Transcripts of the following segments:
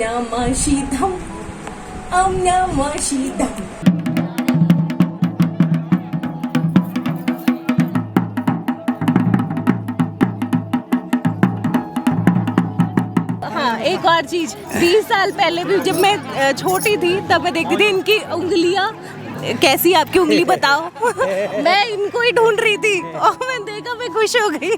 नामाशीधम ओम नामाशीधम। हाँ, एक और चीज, 20 साल पहले भी जब मैं छोटी थी तब मैं देखती थी इनकी उंगलियां कैसी, आपकी उंगली बताओ। मैं इनको ही ढूंढ रही थी और मैं देखा, मैं खुश हो गई।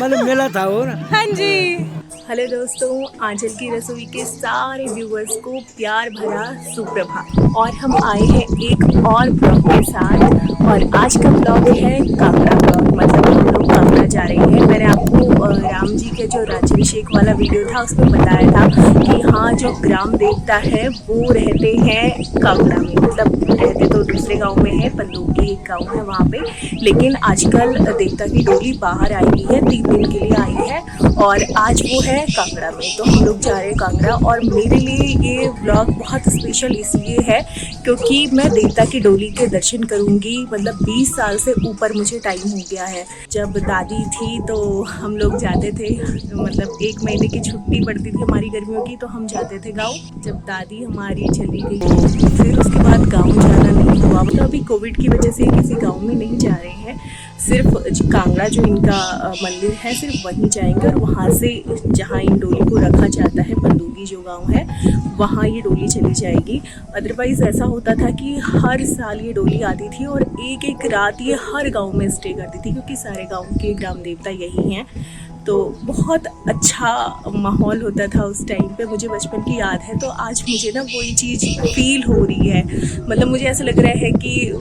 मतलब मिला था वो ना। हाँ जी। हेलो दोस्तों, आंचल की रसोई के सारे व्यूवर्स को प्यार भरा सुप्रभात। और हम आए हैं एक और ब्लॉग के साथ, और आज का ब्लॉग है कांगड़ा ब्लॉग। मतलब हम लोग कांगड़ा जा रहे हैं। मैंने आपको राम जी के जो राज्याभिषेक वाला वीडियो था उसमें बताया था कि हाँ, जो ग्राम देवता है वो रहते हैं कांगड़ा में। मतलब रहते तो दूसरे गाँव में है, पंदोगी एक गाँव है वहाँ पे, लेकिन आजकल देवता की डोली बाहर आई हुई है, 3 दिन के लिए आई है, और आज वो है कांगड़ा में। तो हम लोग जा रहे हैं कांगड़ा। और मेरे लिए ये व्लॉग बहुत स्पेशल इसलिए है क्योंकि मैं देवता की डोली के दर्शन करूंगी। मतलब 20 साल से ऊपर मुझे टाइम हो गया है। जब दादी थी तो हम लोग जाते थे, मतलब 1 महीने की छुट्टी पड़ती थी हमारी गर्मियों की, तो हम जाते थे गाँव। जब दादी हमारी चली गई फिर उसके बाद गाँव जाना नहीं हुआ। मतलब अभी कोविड की वजह से किसी गाँव में नहीं जा रहे हैं, सिर्फ कांगड़ा जो इनका मंदिर है सिर्फ वहीं जाएंगे, और वहाँ से जहाँ इन डोली को रखा जाता है, पंदोगी जो गांव है वहाँ ये डोली चली जाएगी। अदरवाइज़ ऐसा होता था कि हर साल ये डोली आती थी और एक एक रात ये हर गांव में स्टे करती थी, क्योंकि सारे गांव के ग्राम देवता यही हैं। तो बहुत अच्छा माहौल होता था उस टाइम पे, मुझे बचपन की याद है। तो आज मुझे ना वही चीज़ फील हो रही है। मतलब मुझे ऐसा लग रहा है कि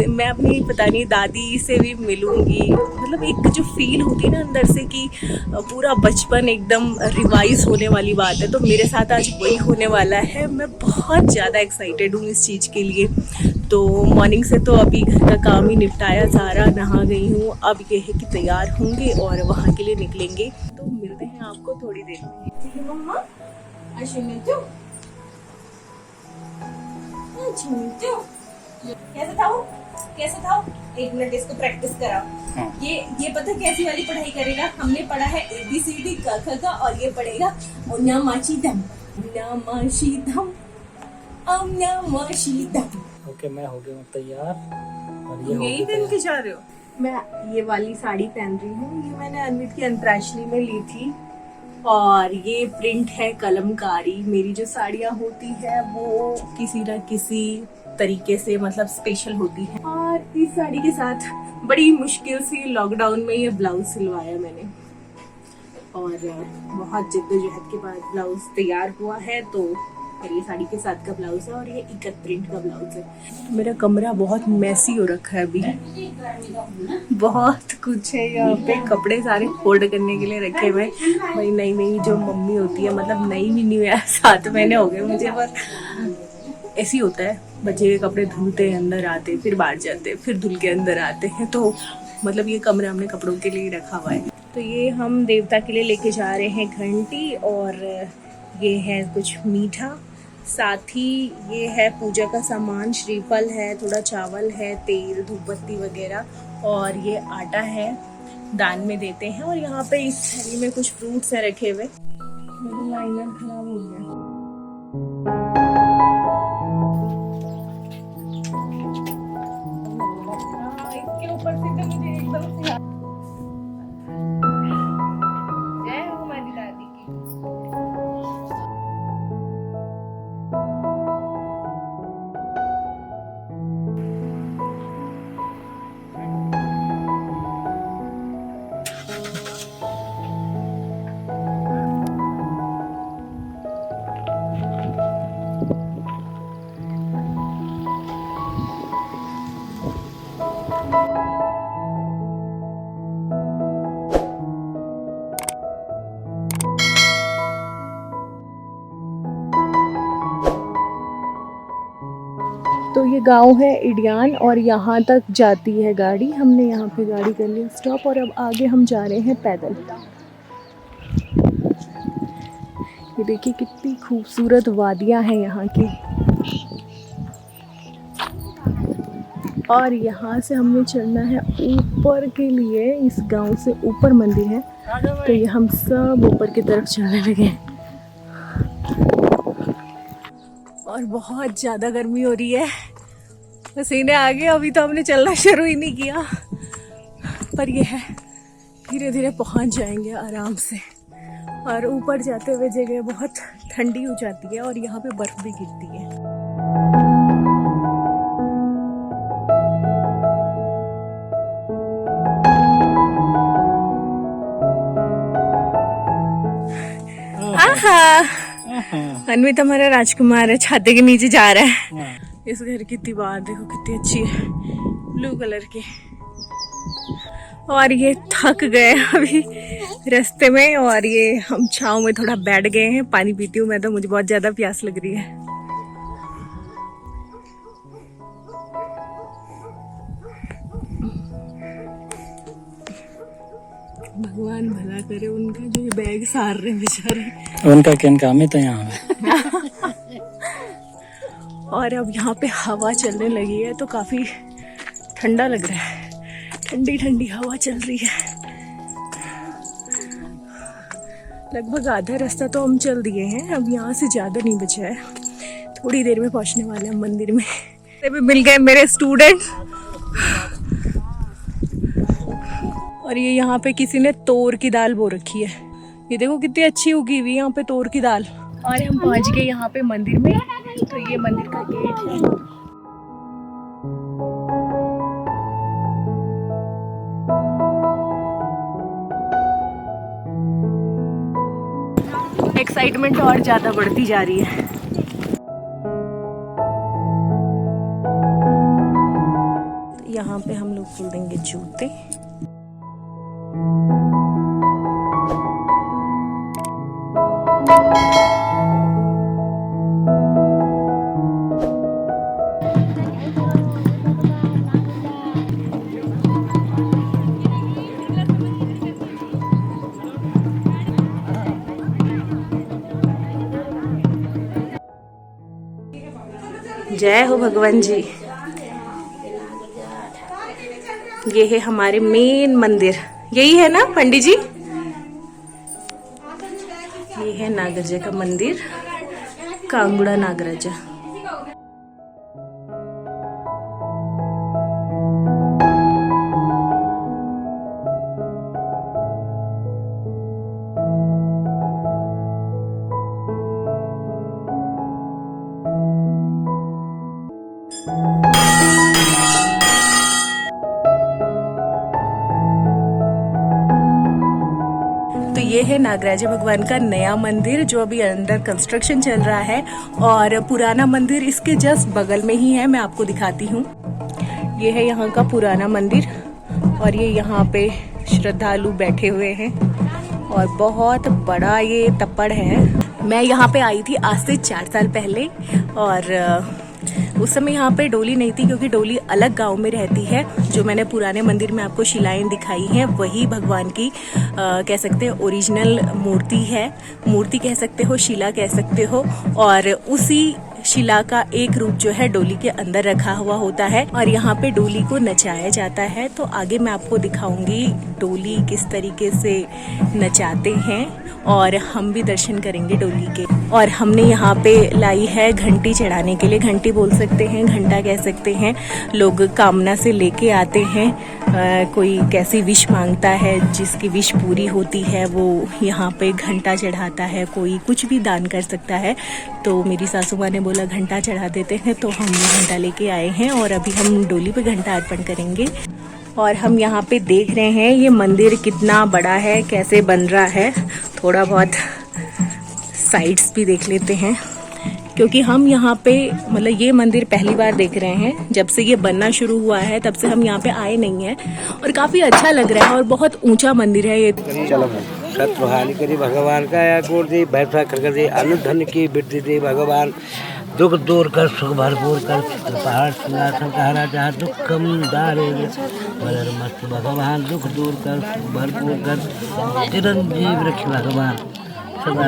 मैं अपनी पता नहीं दादी से भी मिलूँगी। मतलब एक जो फील होती है ना अंदर से कि पूरा बचपन एकदम रिवाइज होने वाली बात है, तो मेरे साथ आज वही होने वाला है। मैं बहुत ज़्यादा एक्साइटेड हूँ इस चीज़ के लिए। तो मॉर्निंग से तो अभी घर का काम ही निपटाया, सारा नहा गई हूँ। अब ये है कि तैयार होंगे और वहाँ के लिए निकलेंगे। तो मिलते हैं आपको थोड़ी देर में। मम्मा कैसे था वो, कैसे था? 1 मिनट इसको प्रैक्टिस कराओ। ये पता कैसी वाली पढ़ाई करेगा? हमने पढ़ा है ABCD क ख ग, और ये पढ़ेगा नामाशीधम नामाशीधम ओम नामाशीधम। ओके, मैं हो गया हूँ तैयार। और ये यही पहन के जा रहे हो? मैं ये वाली साड़ी पहन रही हूँ, ये मैंने अनवित की अंतराक्षरी में ली थी, और ये प्रिंट है कलमकारी। मेरी जो साड़ियाँ होती है वो किसी न किसी तरीके से मतलब स्पेशल होती है। और इस साड़ी के साथ बड़ी मुश्किल से लॉकडाउन में ये ब्लाउज सिलवाया मैंने, और बहुत जिद्दोजहद के बाद ब्लाउज तैयार हुआ है। तो और ये साड़ी के साथ का ब्लाउज है, और ये इकत प्रिंट का ब्लाउज है। मेरा कमरा बहुत मैसी हो रखा है अभी, बहुत कुछ है यहाँ पे। कपड़े सारे फोल्ड करने के लिए रखे हुए। भाई नई नई जो मम्मी होती है, मतलब नई भी नहीं है, 7 महीने हो गए मुझे, पर ऐसी होता है। बच्चे के कपड़े धुलते हैं, अंदर आते, फिर बाहर जाते, फिर धुल के अंदर आते हैं। तो मतलब ये कमरा हमने कपड़ों के लिए रखा हुआ है। तो ये हम देवता के लिए लेके जा रहे हैं घंटी, और ये है कुछ मीठा, साथ ही ये है पूजा का सामान, श्रीफल है, थोड़ा चावल है, तेल, धूपबत्ती वगैरह, और ये आटा है, दान में देते हैं। और यहाँ पे इस थैली में कुछ फ्रूट्स हैं रखे हुए। मेरा लाइनर खराब हो गया। इसके ऊपर से तो मुझे एकदम से जय हो हमारी दादी की। तो ये गांव है इडियान, और यहाँ तक जाती है गाड़ी। हमने यहाँ पे गाड़ी कर ली स्टॉप, और अब आगे हम जा रहे हैं पैदल। ये देखिए कितनी खूबसूरत वादियाँ हैं यहाँ की। और यहाँ से हमने चढ़ना है ऊपर के लिए। इस गांव से ऊपर मंदिर है, तो ये हम सब ऊपर की तरफ चढ़ने लगे हैं। और बहुत ज़्यादा गर्मी हो रही है, पसीने आ गए। अभी तो हमने चलना शुरू ही नहीं किया, पर ये है धीरे धीरे पहुंच जाएंगे आराम से। और ऊपर जाते हुए जगह बहुत ठंडी हो जाती है और यहाँ पे बर्फ भी गिरती है। अन्वित हमारा राजकुमार है, छाते के नीचे जा रहा है। इस घर की दीवार देखो कितनी अच्छी है, ब्लू कलर की। और ये थक गए अभी रास्ते में, और ये हम छांव में थोड़ा बैठ गए हैं। पानी पीती हूँ मैं तो, मुझे बहुत ज्यादा प्यास लग रही है। भगवान भला करे उनका, जो ये बैग सार रहे बेचारे। उनका क्या काम है तो यहाँ और अब यहाँ पे हवा चलने लगी है तो काफी ठंडा लग रहा है, ठंडी ठंडी हवा चल रही है। लगभग आधा रास्ता तो हम चल दिए हैं, अब यहाँ से ज्यादा नहीं बचा है। थोड़ी देर में पहुंचने वाले हैं मंदिर में। भी मिल गए मेरे स्टूडेंट। और ये यहाँ पे किसी ने तोर की दाल बो रखी है, ये देखो कितनी अच्छी उगी हुई यहाँ पे तोर की दाल। और हम पहुंच गए यहाँ पे मंदिर में, तो ये मंदिर का गेट है। एक्साइटमेंट और ज्यादा बढ़ती जा रही है। यहाँ पे हम लोग खोल देंगे जूते। जय हो भगवान जी। ये है हमारे मेन मंदिर, यही है ना पंडित जी? ये है नागराजा का मंदिर, कांगुड़ा नागराजा। तो ये है नागराजा भगवान का नया मंदिर जो अभी अंडर कंस्ट्रक्शन चल रहा है, और पुराना मंदिर इसके जस्ट बगल में ही है। मैं आपको दिखाती हूँ। ये है यहाँ का पुराना मंदिर, और ये यहाँ पे श्रद्धालु बैठे हुए हैं, और बहुत बड़ा ये तप्पड़ है। मैं यहाँ पे आई थी आज से 4 साल पहले, और उस समय यहाँ पे डोली नहीं थी, क्योंकि डोली अलग गांव में रहती है। जो मैंने पुराने मंदिर में आपको शिलाएं दिखाई हैं, वही भगवान की कह सकते हो ओरिजिनल मूर्ति है। मूर्ति कह सकते हो, शिला कह सकते हो, और उसी शिला का एक रूप जो है डोली के अंदर रखा हुआ होता है, और यहाँ पे डोली को नचाया जाता है। तो आगे मैं आपको दिखाऊंगी डोली किस तरीके से नचाते हैं, और हम भी दर्शन करेंगे डोली के। और हमने यहाँ पे लाई है घंटी चढ़ाने के लिए। घंटी बोल सकते हैं, घंटा कह सकते हैं। लोग कामना से लेके आते हैं, कोई कैसी विश मांगता है, जिसकी विश पूरी होती है वो यहाँ पे घंटा चढ़ाता है। कोई कुछ भी दान कर सकता है। तो मेरी सासू माँ ने बोला घंटा चढ़ा देते हैं, तो हम घंटा लेके आए हैं, और अभी हम डोली पे घंटा अर्पण करेंगे। और हम यहाँ पे देख रहे हैं ये मंदिर कितना बड़ा है, कैसे बन रहा है। थोड़ा बहुत साइड्स भी देख लेते हैं, क्योंकि हम यहाँ पे मतलब ये मंदिर पहली बार देख रहे हैं। जब से ये बनना शुरू हुआ है तब से हम यहाँ पे आए नहीं हैं, और काफी अच्छा लग रहा है, और बहुत ऊंचा मंदिर है ये। चलो सत्वहाली करी भगवान का या गोर दे, बैठा कर दे, अनुधन की वृद्धि दे भगवान। दुख दूर कर, सुख भरपूर कर, पहाड़ सिंहासन कहरा जहाँ दुख कम दारे मस्त भगवान। दुख दूर कर, सुख भरपूर कर, चिरंजीव रख भगवान सदा।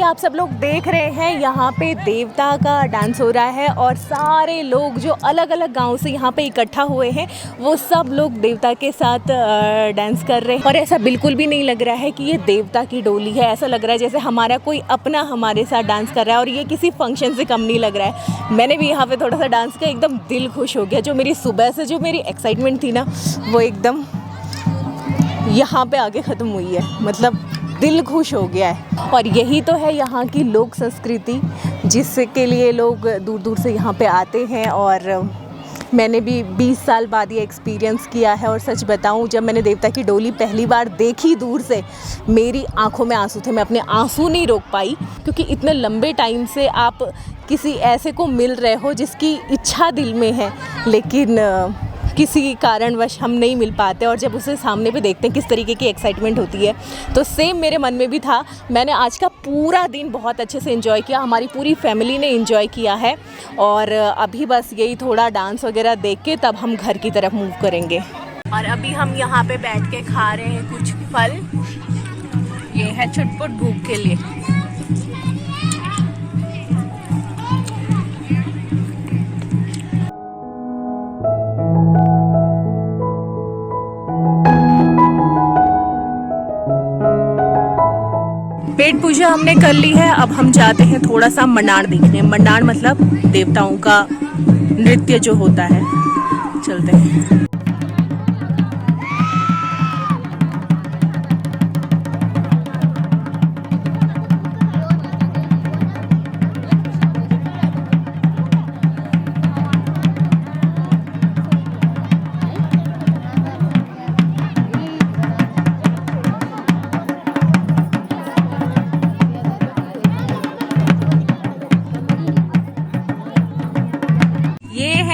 आप सब लोग देख रहे हैं यहाँ पे देवता का डांस हो रहा है और सारे लोग जो अलग अलग गांव से यहाँ पे इकट्ठा हुए हैं वो सब लोग देवता के साथ डांस कर रहे हैं। और ऐसा बिल्कुल भी नहीं लग रहा है कि ये देवता की डोली है, ऐसा लग रहा है जैसे हमारा कोई अपना हमारे साथ डांस कर रहा है और ये किसी फंक्शन से कम नहीं लग रहा है। मैंने भी यहाँ पे थोड़ा सा डांस किया, एकदम दिल खुश हो गया। जो मेरी सुबह से जो मेरी एक्साइटमेंट थी ना वो एकदम यहाँ पे आके ख़त्म हुई है, मतलब दिल खुश हो गया है। और यही तो है यहाँ की लोक संस्कृति जिसके लिए लोग दूर दूर से यहाँ पे आते हैं। और मैंने भी 20 साल बाद ये एक्सपीरियंस किया है और सच बताऊँ जब मैंने देवता की डोली पहली बार देखी दूर से मेरी आंखों में आंसू थे। मैं अपने आंसू नहीं रोक पाई क्योंकि इतने लंबे टाइम से आप किसी ऐसे को मिल रहे हो जिसकी इच्छा दिल में है लेकिन किसी कारणवश हम नहीं मिल पाते और जब उसे सामने पे देखते हैं किस तरीके की एक्साइटमेंट होती है। तो सेम मेरे मन में भी था। मैंने आज का पूरा दिन बहुत अच्छे से एंजॉय किया, हमारी पूरी फैमिली ने एंजॉय किया है और अभी बस यही थोड़ा डांस वगैरह देख के तब हम घर की तरफ मूव करेंगे। और अभी हम यहाँ पे बैठ के खा रहे हैं कुछ फल, ये है छुटपुट भूख के लिए। पेट पूजा हमने कर ली है, अब हम जाते हैं थोड़ा सा मंडाण देखने। मंडाण मतलब देवताओं का नृत्य जो होता है, चलते हैं।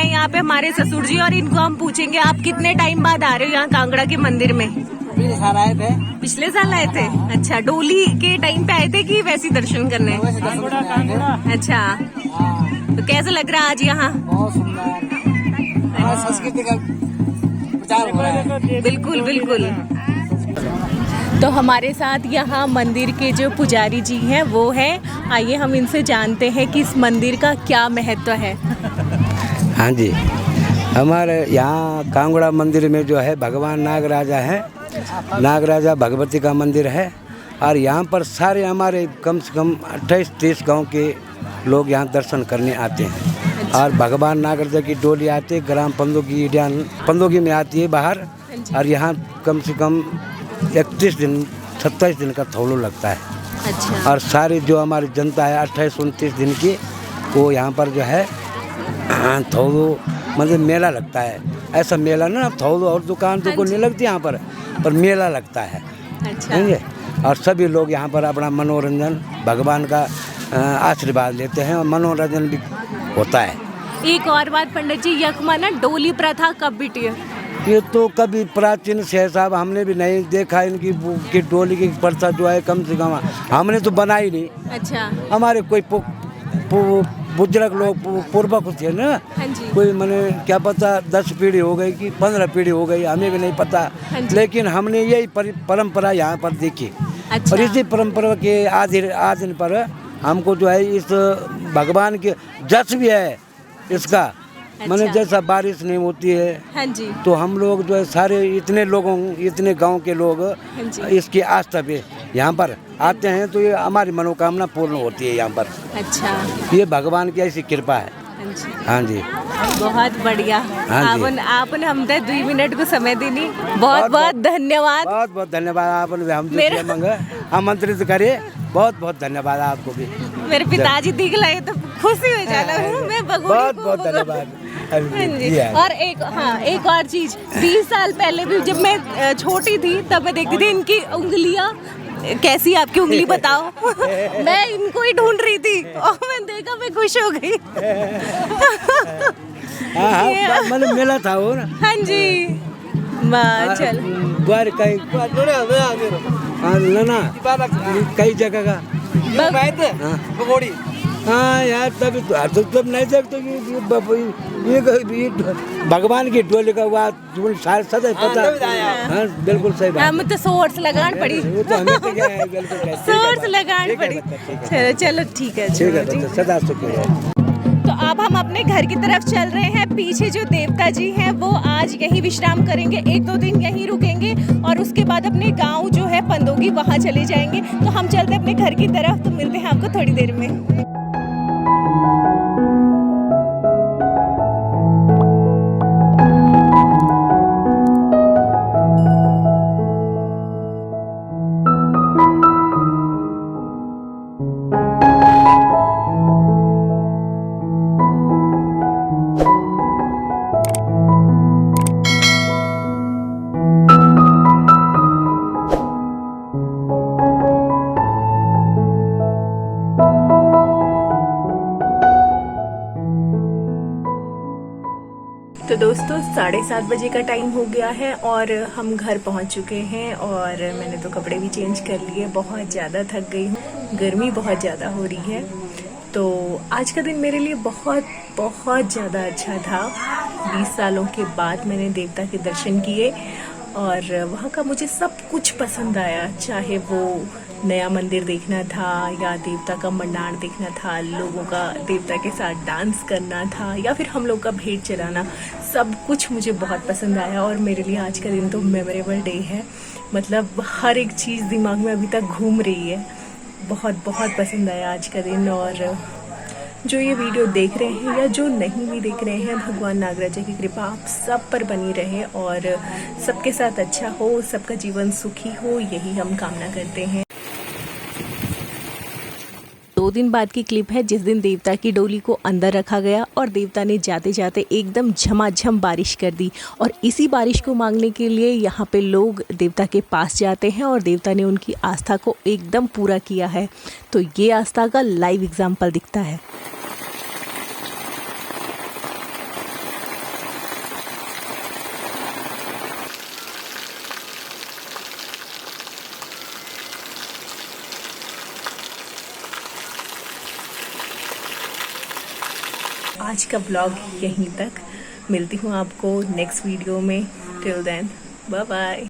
यहाँ पे हमारे ससुर जी और इनको हम पूछेंगे आप कितने टाइम बाद आ रहे हो यहाँ कांगड़ा के मंदिर में? पिछले साल आए थे। पिछले साल आए थे? अच्छा, डोली के टाइम पे आए थे कि वैसे दर्शन करने? अच्छा, तो कैसा लग रहा है आज यहाँ? बहुत सुंदर, संस्कृति का प्रचार हो रहा है। बिल्कुल बिल्कुल। तो हमारे साथ यहाँ मंदिर के जो पुजारी जी हैं वो हैं, आइए हम इनसे जानते हैं कि इस मंदिर का क्या महत्व है। हाँ जी, हमारे यहाँ कांगड़ा मंदिर में जो है भगवान नागराजा है, नागराजा भगवती का मंदिर है और यहाँ पर सारे हमारे कम से कम 28-30 गांव के लोग यहाँ दर्शन करने आते हैं। और भगवान नागराजा की डोली आती है ग्राम पंदोगी में आती है बाहर और यहाँ कम से कम 31 दिन 27 दिन का थौलो लगता है। अच्छा। और सारी जो हमारी जनता है 28-29 दिन की वो यहाँ पर जो है थौलो मतलब मेला लगता है। ऐसा मेला ना थौलो और दुकान तो कोई नहीं लगती यहाँ पर मेला लगता है। अच्छा। और सभी लोग यहाँ पर अपना मनोरंजन भगवान का आशीर्वाद लेते हैं और मनोरंजन भी होता है। एक और बात पंडित जी, यकमा ना डोली प्रथा कब बिटी है? ये तो कभी प्राचीन से साहब हमने भी नहीं देखा इनकी डोली की प्रथा जो है, कम से कम हमने तो बनाई नहीं। अच्छा। हमारे कोई बुजुर्ग लोग पूर्वक थे ना, कोई मैंने क्या पता 10 पीढ़ी हो गई कि 15 पीढ़ी हो गई, हमें भी नहीं पता। लेकिन हमने यही परंपरा यहाँ पर देखी। अच्छा। और इसी परंपरा के आधीन पर हमको जो है इस भगवान के जस भी है इसका। अच्छा। मैंने जैसा बारिश नहीं होती है। हाँ जी। तो हम लोग जो है सारे इतने गांव के लोग इसकी आस्था पे यहाँ पर आते हैं तो ये हमारी मनोकामना पूर्ण होती है यहाँ पर। अच्छा। ये भगवान की ऐसी कृपा है। हाँ जी, बहुत बढ़िया। आपने हम 2 मिनट को समय देनी, बहुत बहुत धन्यवाद। बहुत बहुत धन्यवाद। आपने हम आमंत्रित करे, बहुत बहुत धन्यवाद आपको भी। मेरे पिताजी दिख लाए तो खुशी हो जाना। मैं बहुत बहुत धन्यवाद। और एक और चीज, 20 साल पहले भी जब मैं छोटी थी तब मैं देखती थी इनकी उंगलियां कैसी, आपकी उंगली बताओ। मैं इनको ही ढूंढ रही थी और मैं देखा, मैं खुश हो गई। मतलब मेला था वो ना। हाँ जी, चल कई जगह का हाँ यार, तब नहीं सकते ये भगवान की डोली का बात सदा पता। हाँ बिल्कुल सही बात। हम तो सोर्स लगान पड़ी, वो तो हमें तो क्या है, बिल्कुल सोर्स लगान पड़ी। चलो चलो ठीक है, ठीक है चलो जी। सदा शुक्रिया। तो अब हम अपने घर की तरफ चल रहे हैं। पीछे जो देवता जी हैं वो आज यहीं विश्राम करेंगे, 1-2 दिन यहीं रुकेंगे और उसके बाद अपने गांव जो है पंदोगी वहां चले जाएंगे। तो हम चलते हैं अपने घर की तरफ, तो मिलते हैं आपको थोड़ी देर में। तो दोस्तों 7:30 बजे का टाइम हो गया है और हम घर पहुंच चुके हैं और मैंने तो कपड़े भी चेंज कर लिए। बहुत ज़्यादा थक गई हूँ, गर्मी बहुत ज़्यादा हो रही है। तो आज का दिन मेरे लिए बहुत बहुत ज़्यादा अच्छा था। 20 सालों के बाद मैंने देवता के दर्शन किए और वहाँ का मुझे सब कुछ पसंद आया। चाहे वो नया मंदिर देखना था या देवता का मंडार देखना था, लोगों का देवता के साथ डांस करना था या फिर हम लोग का भेंट चढ़ाना, सब कुछ मुझे बहुत पसंद आया। और मेरे लिए आज का दिन तो मेमोरेबल डे है। मतलब हर एक चीज़ दिमाग में अभी तक घूम रही है। बहुत बहुत पसंद आया आज का दिन। और जो ये वीडियो देख रहे हैं या जो नहीं भी देख रहे हैं, भगवान नागराजा की कृपा आप सब पर बनी रहे और सबके साथ अच्छा हो, सबका जीवन सुखी हो, यही हम कामना करते हैं। 2 दिन बाद की क्लिप है जिस दिन देवता की डोली को अंदर रखा गया और देवता ने जाते जाते एकदम झमाझम बारिश कर दी। और इसी बारिश को मांगने के लिए यहाँ पे लोग देवता के पास जाते हैं और देवता ने उनकी आस्था को एकदम पूरा किया है। तो ये आस्था का लाइव एग्जाम्पल दिखता है। आज का ब्लॉग यहीं तक। मिलती हूँ आपको नेक्स्ट वीडियो में। Till then bye bye.